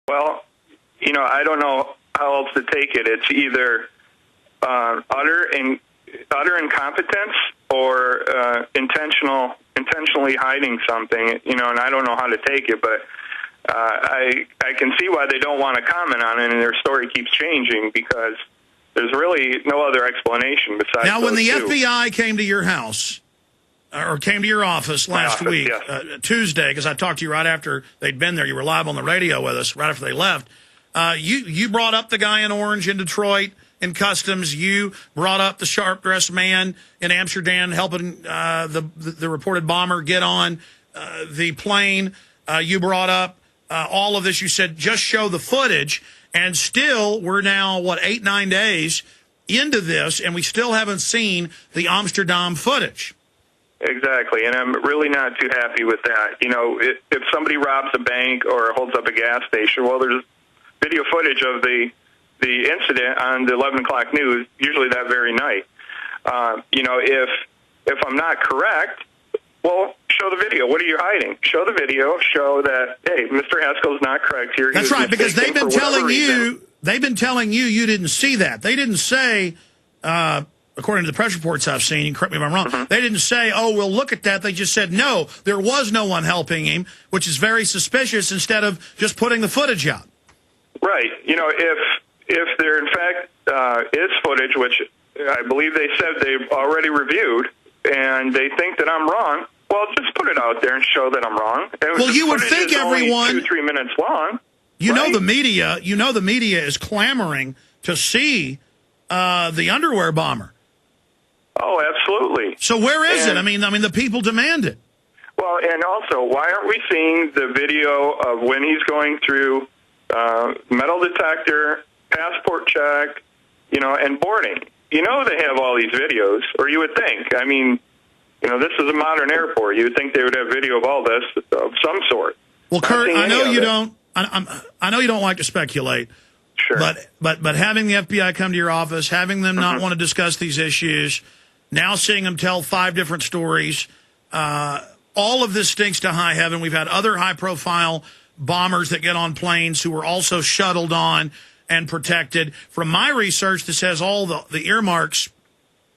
Well, I don't know how else to take it. It's either utter incompetence or intentionally hiding something, and I don't know how to take it, but I can see why they don't want to comment on it, and their story keeps changing because there's really no other explanation besides now, when the two. FBI came to your house, or came to your office last week, yes. Tuesday, because I talked to you right after they'd been there. You were live on the radio with us right after they left. You brought up the guy in orange in Detroit in customs. You brought up the sharp-dressed man in Amsterdam helping the reported bomber get on the plane. You brought up all of this. You said just show the footage. And still, we're now, 8-9 days into this, and we still haven't seen the Amsterdam footage. Exactly, and I'm really not too happy with that. If somebody robs a bank or holds up a gas station, well, there's video footage of the incident on the 11 o'clock news, usually that very night. If I'm not correct, well, show the video. What are you hiding? Show the video. Show that, hey, Mr. Haskell's not correct here. That's right, because they've been telling you you didn't see that. They didn't say, according to the press reports I've seen, correct me if I'm wrong, they didn't say, oh, we'll look at that. They just said, no, there was no one helping him, which is very suspicious, instead of just putting the footage out. Right. If there, in fact, is footage, which I believe they said they've already reviewed, and they think that I'm wrong, well, just put it out there and show that I'm wrong. Well, you would think everyone... 2-3 minutes long. You know the media is clamoring to see the underwear bomber. Oh, absolutely. So where is it? I mean, the people demand it. Well, and also, why aren't we seeing the video of when he's going through metal detector, passport check, and boarding? They have all these videos, or you would think. I mean, this is a modern airport. You would think they would have video of all this of some sort. Well, Kurt, I know you don't. I know you don't like to speculate. Sure. But having the FBI come to your office, having them not want to discuss these issues, now seeing them tell 5 different stories, all of this stinks to high heaven. We've had other high-profile bombers that get on planes who were also shuttled on and protected. From my research, this has all the earmarks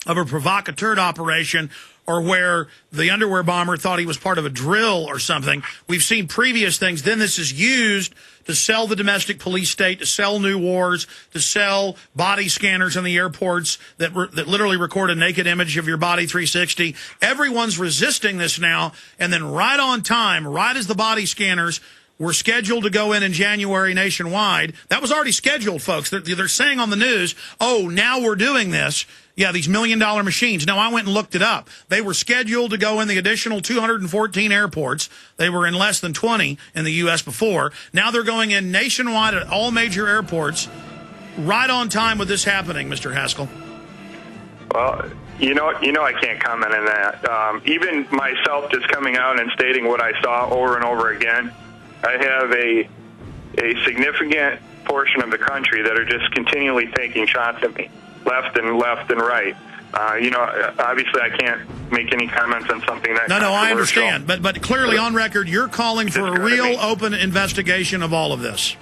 of a provocateur operation, or where the underwear bomber thought he was part of a drill or something. We've seen previous things. Then this is used to sell the domestic police state, to sell new wars, to sell body scanners in the airports that literally record a naked image of your body 360. Everyone's resisting this now, and then right on time, right as the body scanners were scheduled to go in January nationwide. That was already scheduled, folks. They're saying on the news, oh, now we're doing this. Yeah, these $1 million machines. Now, I went and looked it up. They were scheduled to go in the additional 214 airports. They were in less than 20 in the U.S. before. Now they're going in nationwide at all major airports, right on time with this happening, Mr. Haskell. Well, I can't comment on that. Even myself just coming out and stating what I saw over and over again, I have a significant portion of the country that are just continually taking shots at me, left and right. Obviously I can't make any comments on something that No, I understand. But clearly on record, you're calling for a real open investigation of all of this.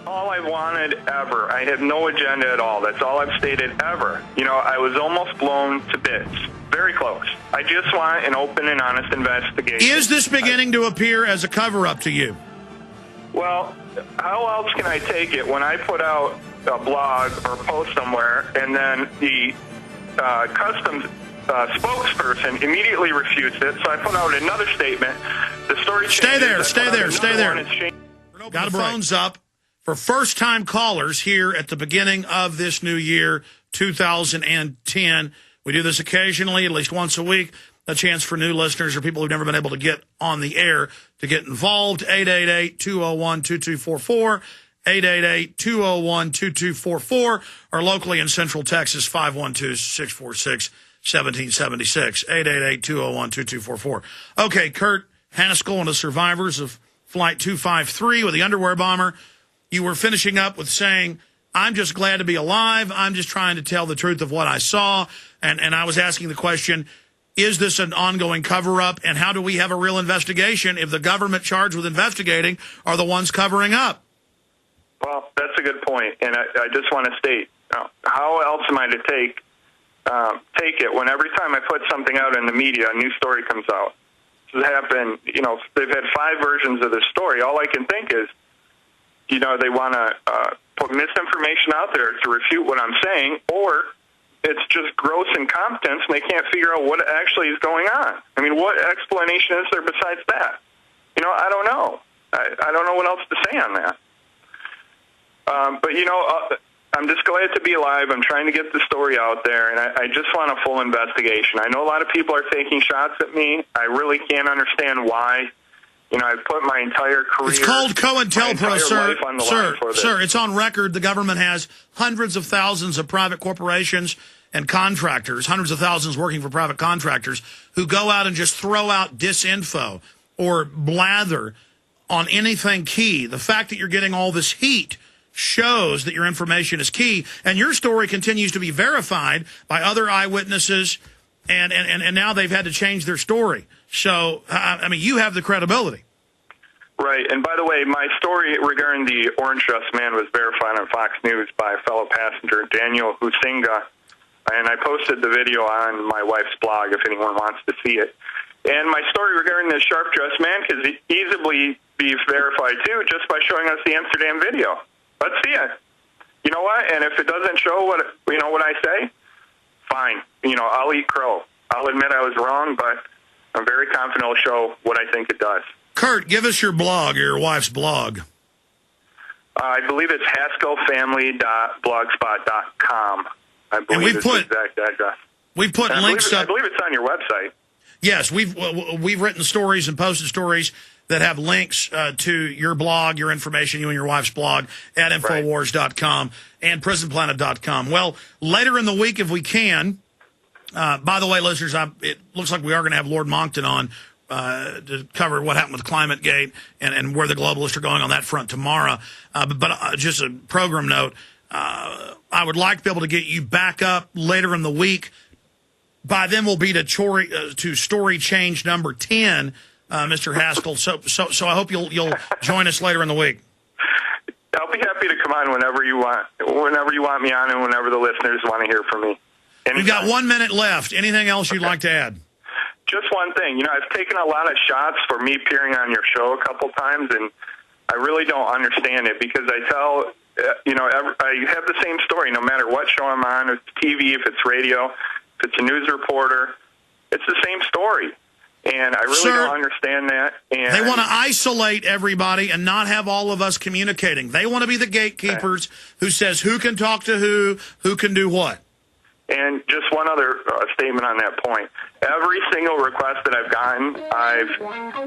All I've wanted ever. I have no agenda at all. That's all I've stated ever. I was almost blown to bits. Very close. I just want an open and honest investigation. Is this beginning to appear as a cover-up to you? Well, how else can I take it when I put out a blog or post somewhere and then the customs spokesperson immediately refutes it, so I put out another statement. The story changes. Stay there. Got the phones up for first-time callers here at the beginning of this new year, 2010. We do this occasionally, at least once a week, a chance for new listeners or people who've never been able to get on the air to get involved. 888-201-2244, 888-201-2244, or locally in Central Texas, 512-646-1776, 888-201-2244. Okay, Kurt Haskell, one of the survivors of Flight 253 with the underwear bomber. You were finishing up with saying, I'm just glad to be alive. I'm just trying to tell the truth of what I saw. And I was asking the question, is this an ongoing cover-up? And how do we have a real investigation if the government charged with investigating are the ones covering up? Well, that's a good point, and I just want to state, how else am I to take it when every time I put something out in the media, a new story comes out? This has happened, they've had 5 versions of the story. All I can think is, they want to put misinformation out there to refute what I'm saying, or it's just gross incompetence, and they can't figure out what actually is going on. I mean, what explanation is there besides that? I don't know. I don't know what else to say on that. But, I'm just glad to be alive. I'm trying to get the story out there, and I just want a full investigation. I know a lot of people are taking shots at me. I really can't understand why. I've put my entire career... It's called COINTELPRO, sir. Sir, it's on record. The government has hundreds of thousands of private corporations and contractors, hundreds of thousands working for private contractors, who go out and just throw out disinfo or blather on anything key. The fact that you're getting all this heat shows that your information is key, and your story continues to be verified by other eyewitnesses, and now they've had to change their story. So, you have the credibility. Right, and by the way, my story regarding the orange dress man was verified on Fox News by a fellow passenger, Daniel Husinga, and I posted the video on my wife's blog if anyone wants to see it. And my story regarding the sharp dressed man can easily be verified too, just by showing us the Amsterdam video. Let's see it. You know what? And if it doesn't show what I say, fine. I'll eat crow. I'll admit I was wrong, but I'm very confident it'll show what I think it does. Kurt, give us your blog, your wife's blog. I believe it's haskellfamily.blogspot.com. I believe it's the exact address. We've put links up. I believe it's on your website. Yes, we've written stories and posted stories that have links to your blog, your information, you and your wife's blog at Infowars.com and PrisonPlanet.com. Well, later in the week, if we can, by the way, listeners, it looks like we are going to have Lord Monckton on to cover what happened with ClimateGate and where the globalists are going on that front tomorrow. But just a program note, I would like to be able to get you back up later in the week. By then, we'll be to story change number 10, Mr. Haskell. So I hope you'll join us later in the week. I'll be happy to come on whenever you want me on, and whenever the listeners want to hear from me. Anytime. We've got 1 minute left. Anything else you'd like to add? Just one thing. I've taken a lot of shots for me appearing on your show a couple times, and I really don't understand it because I tell, I have the same story no matter what show I'm on. If it's TV, if it's radio, if it's a news reporter, it's the same story. And I really don't understand that. And they want to isolate everybody and not have all of us communicating. They want to be the gatekeepers who says who can talk to who can do what. And just one other statement on that point. Every single request that I've gotten, I've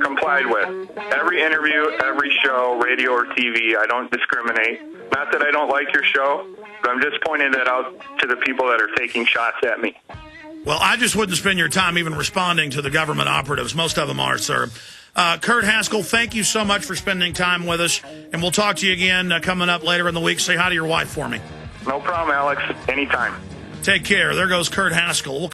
complied with. Every interview, every show, radio or TV, I don't discriminate. Not that I don't like your show, but I'm just pointing that out to the people that are taking shots at me. Well, I just wouldn't spend your time even responding to the government operatives. Most of them are, sir. Kurt Haskell, thank you so much for spending time with us, and we'll talk to you again coming up later in the week. Say hi to your wife for me. No problem, Alex. Anytime. Take care. There goes Kurt Haskell.